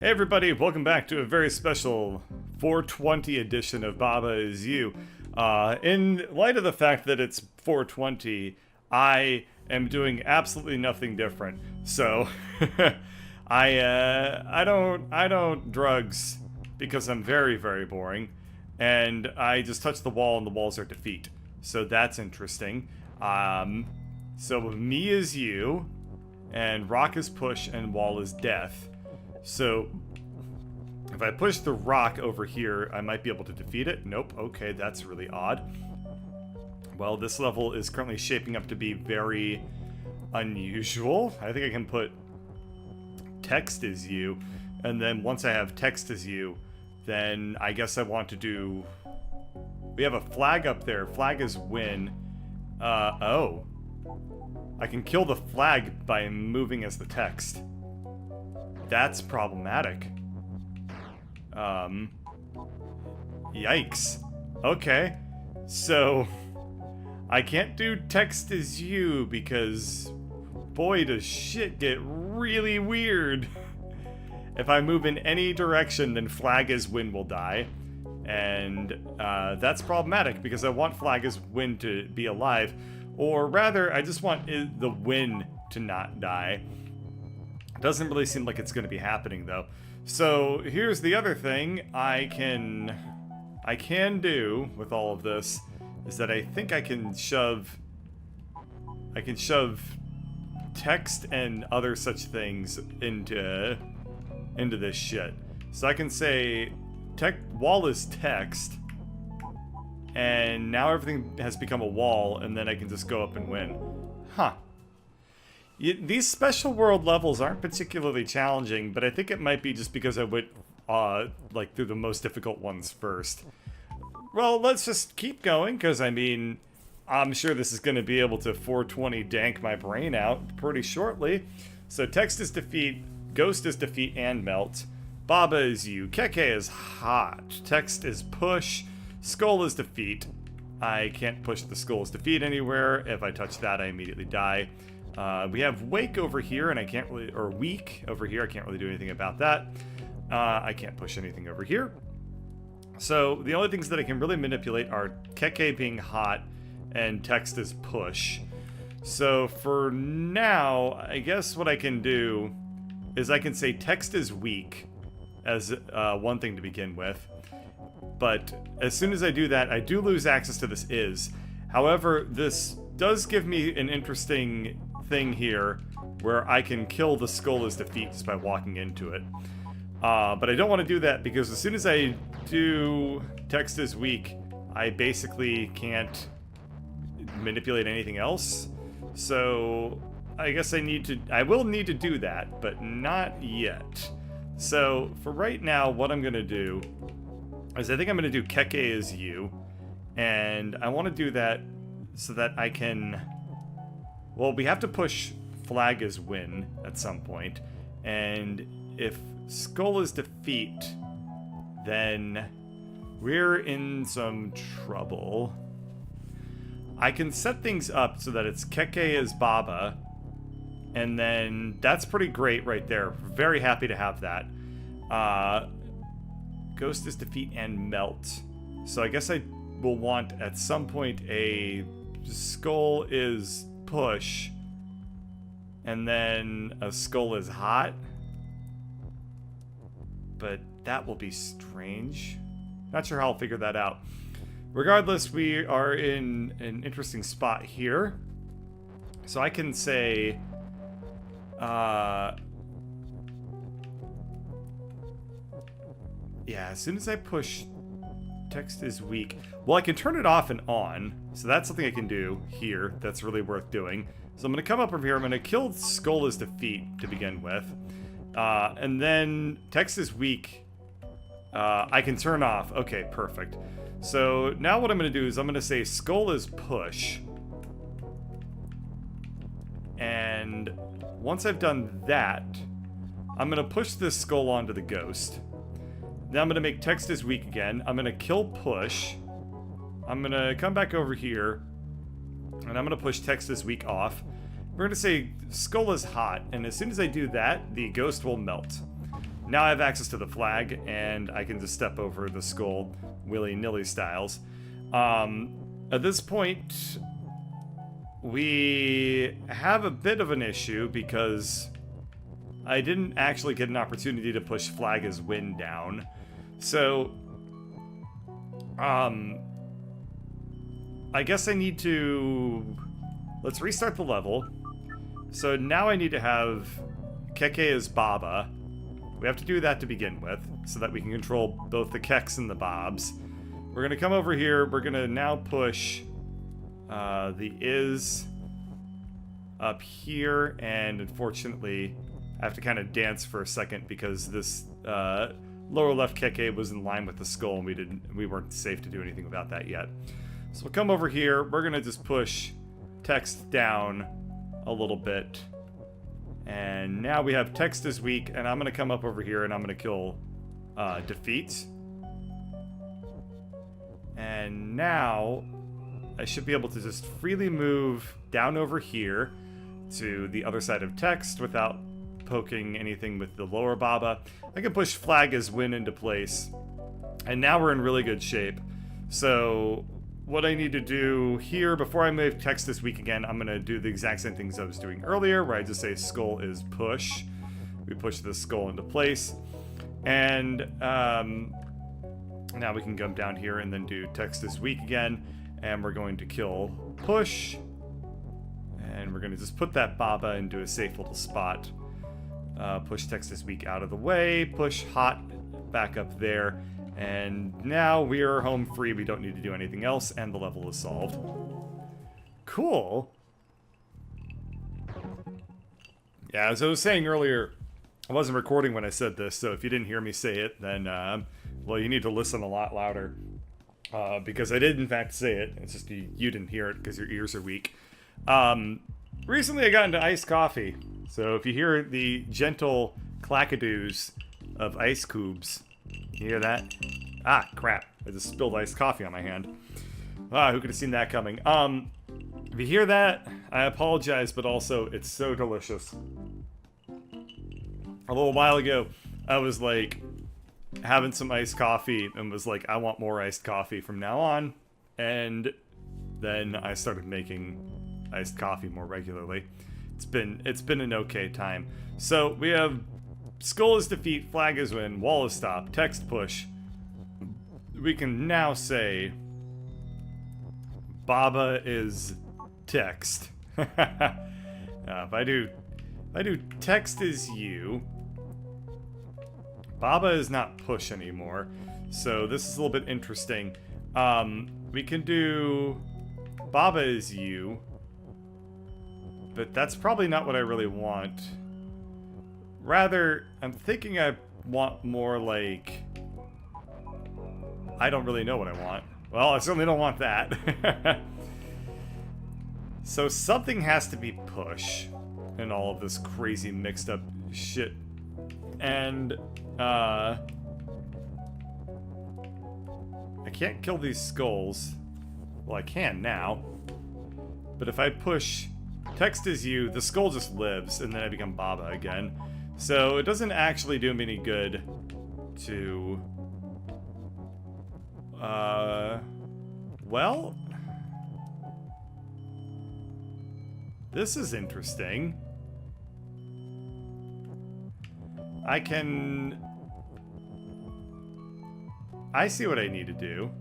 Hey everybody, welcome back to a very special 420 edition of Baba Is You. In light of the fact that it's 420, I am doing absolutely nothing different. So, I don't drugs because I'm very, very boring, and I just touch the wall and the walls are defeat. So that's interesting. So me is you, and rock is push, and wall is death. So, if I push the rock over here, I might be able to defeat it. Nope, okay, that's really odd. Well, this level is currently shaping up to be very unusual. I think I can put text as you, and then once I have text as you, then I guess I want to do... We have a flag up there. Flag is win. Oh. I can kill the flag by moving as the text. That's problematic. Yikes. Okay. So, I can't do text as you because, boy, does shit get really weird. If I move in any direction, then flag as win will die. And, that's problematic because I want flag as win to be alive. Or rather, I just want the win to not die. Doesn't really seem like it's going to be happening though. So here's the other thing I can do with all of this is that I think I can shove text and other such things into this shit. So I can say wall is text, and now everything has become a wall, and then I can just go up and win. Huh. These special world levels aren't particularly challenging, but I think it might be just because I went, like, through the most difficult ones first. Well, let's just keep going, because, I mean, I'm sure this is going to be able to 420 dank my brain out pretty shortly. So text is defeat, ghost is defeat and melt, Baba is you, Keke is hot, text is push, skull is defeat. I can't push the skull's defeat anywhere. If I touch that, I immediately die. We have wake over here, and I can't really, or weak over here, I can't really do anything about that. I can't push anything over here. So the only things that I can really manipulate are Keke being hot and text is push. So for now, I guess what I can do is I can say text is weak as one thing to begin with. But as soon as I do that, I do lose access to this is. However, this does give me an interesting thing here where I can kill the skull as defeat just by walking into it. But I don't want to do that because as soon as I do text is weak, I basically can't manipulate anything else. So I guess I will need to do that, but not yet. So for right now, what I'm gonna do is I think I'm gonna do Keke as you, and I want to do that so that I can... Well, we have to push flag as win at some point, and if skull is defeat, then we're in some trouble. I can set things up so that it's Keke as Baba, and then that's pretty great right there. Very happy to have that. Ghost is defeat and melt. So I guess I will want at some point a skull is push, and then a skull is hot. But that will be strange. Not sure how I'll figure that out. Regardless, we are in an interesting spot here. So I can say... yeah, as soon as I push text is weak. Well, I can turn it off and on, so that's something I can do here that's really worth doing. So I'm going to come up over here, I'm going to kill skull as defeat to begin with. And then text is weak. I can turn off. Okay, perfect. So now what I'm going to do is I'm going to say skull is push. And once I've done that, I'm going to push this skull onto the ghost. Then I'm going to make text is weak again. I'm going to kill push. I'm going to come back over here, and I'm going to push text is weak off. We're going to say skull is hot, and as soon as I do that, the ghost will melt. Now I have access to the flag, and I can just step over the skull willy-nilly styles. At this point, we have a bit of an issue because I didn't actually get an opportunity to push flag as win down. So, I guess I need to... Let's restart the level. So now I need to have Keke as Baba. We have to do that to begin with, so that we can control both the Keks and the Bobs. We're gonna come over here, we're gonna now push the Is up here, and unfortunately, I have to kind of dance for a second because this lower left Keke was in line with the skull, and we weren't safe to do anything about that yet. So we'll come over here, we're gonna just push text down a little bit. And now we have text is weak, and I'm gonna come up over here and I'm gonna kill defeat. And now I should be able to just freely move down over here to the other side of text without poking anything with the lower Baba. I can push flag as win into place. And now we're in really good shape. So what I need to do here, before I move text this week again, I'm going to do the exact same things I was doing earlier, where I just say skull is push. We push the skull into place. And now we can come down here and then do text this week again. And we're going to kill push. And we're going to just put that Baba into a safe little spot. Push text this week out of the way. Push hot back up there. And now we are home free, we don't need to do anything else, and the level is solved. Cool. Yeah, as I was saying earlier, I wasn't recording when I said this, so if you didn't hear me say it, then, well, you need to listen a lot louder. Because I did, in fact, say it. It's just you didn't hear it because your ears are weak. Recently I got into iced coffee. So if you hear the gentle clackadoos of ice cubes, you hear that? Ah, crap. I just spilled iced coffee on my hand. Ah, who could have seen that coming? If you hear that, I apologize, but also, it's so delicious. A little while ago, I was, like, having some iced coffee, and was like, I want more iced coffee from now on. And then I started making iced coffee more regularly. It's been an okay time. So, we have skull is defeat, flag is win, wall is stop, text push. We can now say Baba is text. If I do text is you, Baba is not push anymore. So this is a little bit interesting. We can do Baba is you, but that's probably not what I really want. Rather, I'm thinking I want more like... I don't really know what I want. Well, I certainly don't want that. So something has to be push in all of this crazy mixed up shit. And, I can't kill these skulls. Well, I can now. But if I push text is you, the skull just lives, and then I become Baba again. So it doesn't actually do me any good to... well... This is interesting. I can... I see what I need to do.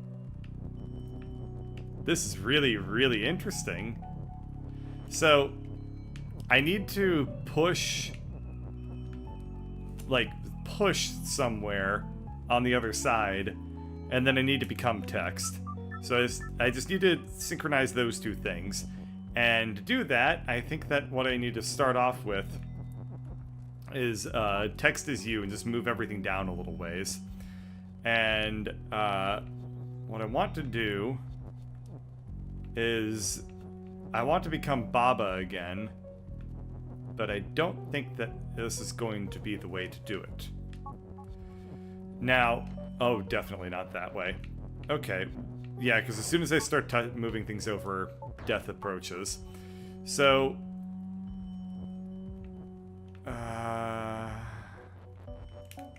This is really, really interesting. So, I need to push... like, push somewhere on the other side, and then I need to become text. So I just need to synchronize those two things. And to do that, I think that what I need to start off with is text is you, and just move everything down a little ways. And what I want to do is I want to become Baba again, but I don't think that this is going to be the way to do it. Now, oh, definitely not that way. Okay, yeah, because as soon as I start moving things over, death approaches. So,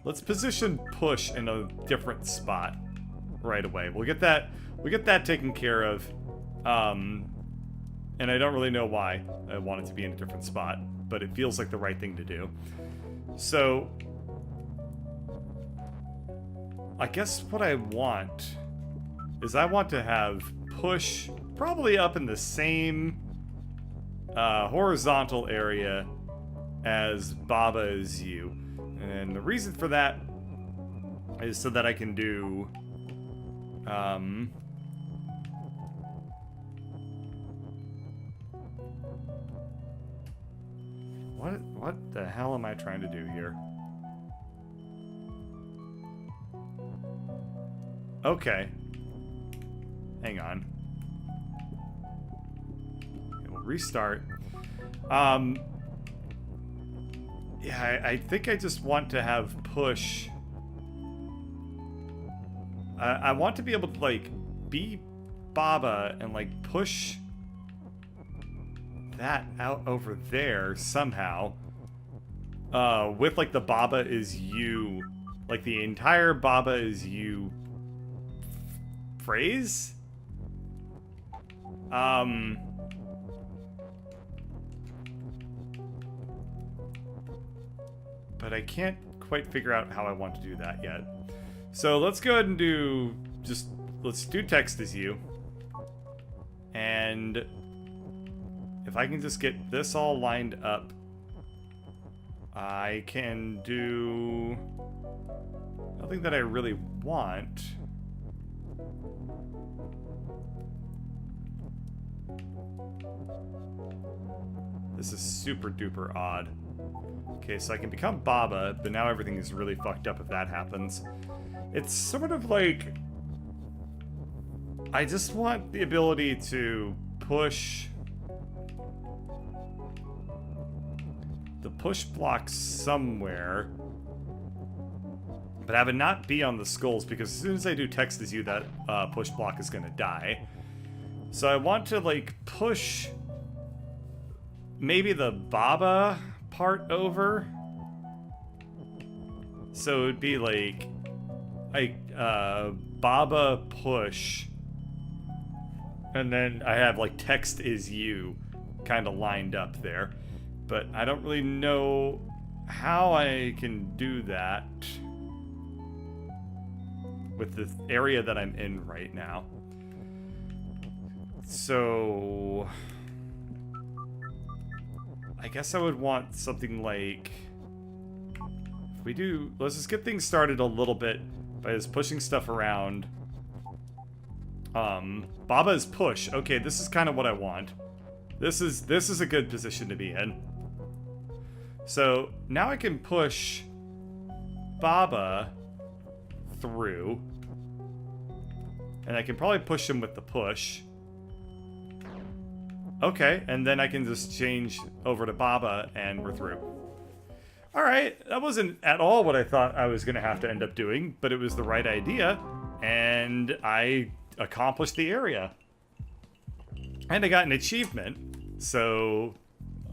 Let's position push in a different spot right away. We'll get that taken care of. And I don't really know why I want it to be in a different spot, but it feels like the right thing to do. So I guess what I want is I want to have push probably up in the same horizontal area as Baba is you. And the reason for that is so that I can do what the hell am I trying to do here? Okay. Hang on. Okay, we'll restart. Yeah, I think I just want to have push. I want to be able to, like, be Baba and, like, push that out over there somehow. With, like, the Baba is you. Like, the entire Baba is you phrase? But I can't quite figure out how I want to do that yet. So let's go ahead and let's do text as you. And if I can just get this all lined up, I can do nothing that I really want. This is super duper odd. Okay, so I can become Baba, but now everything is really fucked up if that happens. It's sort of like I just want the ability to push the push block somewhere, but have it not be on the skulls, because as soon as I do text as you, that push block is gonna die. So I want to, like, push maybe the Baba part over. So it would be like Baba push, and then I have, like, text is you kind of lined up there. But I don't really know how I can do that with the area that I'm in right now. So I guess I would want something like, if we do, let's just get things started a little bit by just pushing stuff around. Baba is push. Okay, this is kind of what I want. This is a good position to be in. So now I can push Baba through, and I can probably push him with the push. Okay, and then I can just change over to Baba and we're through. Alright, that wasn't at all what I thought I was going to have to end up doing, but it was the right idea, and I accomplished the area. And I got an achievement, so,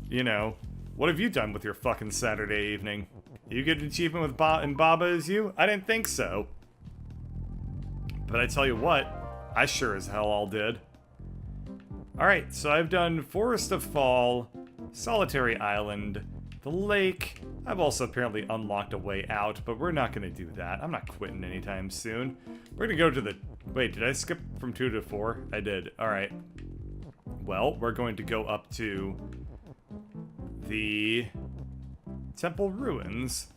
you know, what have you done with your fucking Saturday evening? You get an achievement with Baba as you? I didn't think so. But I tell you what, I sure as hell all did. Alright, so I've done Forest of Fall, Solitary Island, the lake. I've also apparently unlocked a way out, but we're not going to do that. I'm not quitting anytime soon. We're going to go to the... Wait, did I skip from 2 to 4? I did. Alright. Well, we're going to go up to the temple ruins.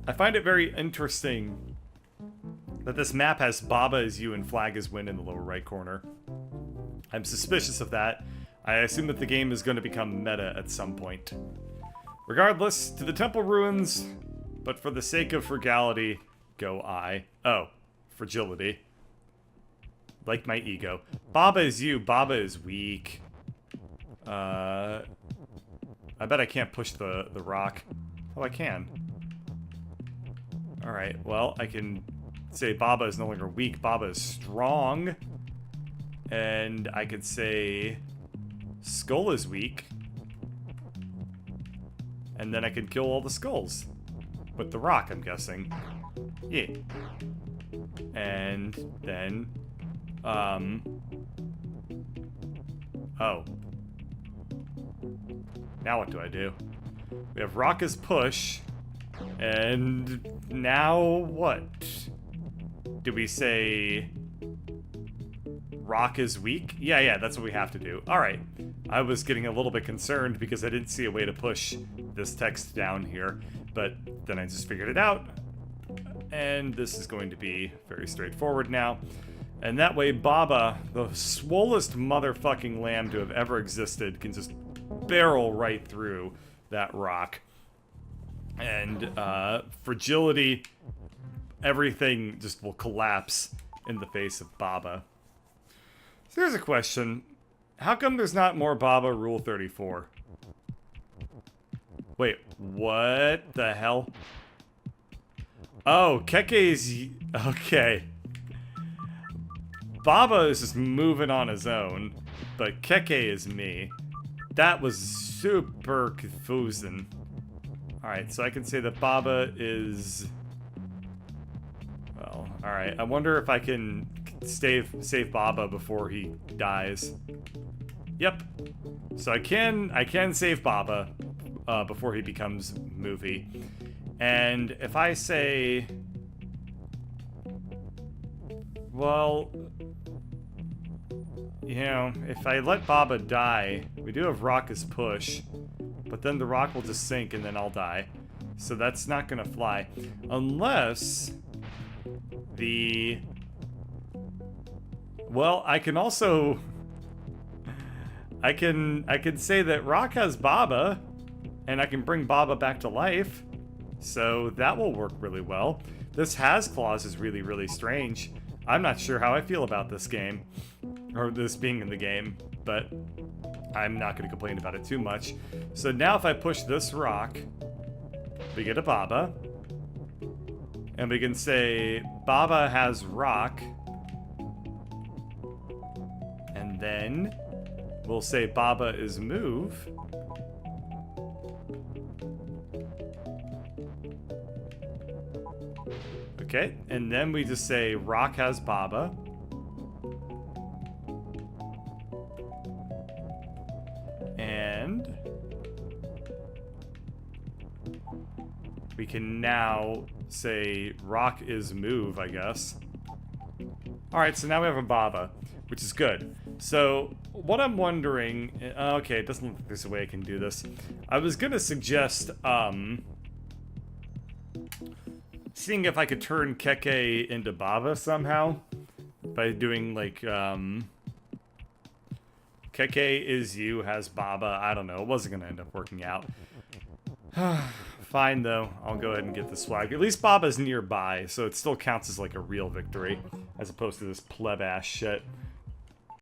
I find it very interesting that this map has Baba as you and Flag as Win in the lower right corner. I'm suspicious of that. I assume that the game is going to become meta at some point. Regardless, to the temple ruins, but for the sake of frugality, go I. Oh, fragility. Like my ego. Baba is you, Baba is weak. I bet I can't push the rock. Oh, I can. Alright, well, I can say Baba is no longer weak, Baba is strong. And I could say Skull is weak. And then I could kill all the skulls. with the rock, I'm guessing. Yeah. And then, oh. Now what do I do? We have rock as push, and now what? Do we say rock is weak? Yeah, that's what we have to do. Alright. I was getting a little bit concerned because I didn't see a way to push this text down here, but then I just figured it out. And this is going to be very straightforward now. And that way Baba, the swollest motherfucking lamb to have ever existed, can just barrel right through that rock. And fragility, everything just will collapse in the face of Baba. So here's a question. How come there's not more Baba Rule 34? Wait, what the hell? Oh, Keke's... Okay. Baba is just moving on his own, but Keke is me. That was super confusing. Alright, so I can say that Baba is... Well, alright. I wonder if I can save Baba before he dies. Yep. So I can save Baba before he becomes movie. And if I say... Well... You know, if I let Baba die, we do have rock as push, but then the rock will just sink and then I'll die. So that's not gonna fly. Unless... the... Well, I can also... I can say that rock has Baba, and I can bring Baba back to life. So that will work really well. This has clause is really, really strange. I'm not sure how I feel about this game, or this being in the game, but I'm not going to complain about it too much. So now if I push this rock, we get a Baba, and we can say Baba has rock, and then we'll say Baba is move. Okay, and then we just say rock has Baba. And we can now say rock is move, I guess. Alright, so now we have a Baba, which is good. So, what I'm wondering... Okay, it doesn't look like there's a way I can do this. I was gonna suggest, seeing if I could turn Keke into Baba somehow. By doing, like, Keke is you, has Baba. I don't know, it wasn't gonna end up working out. Fine, though. I'll go ahead and get the swag. At least Baba's nearby, so it still counts as, like, a real victory. As opposed to this pleb-ass shit.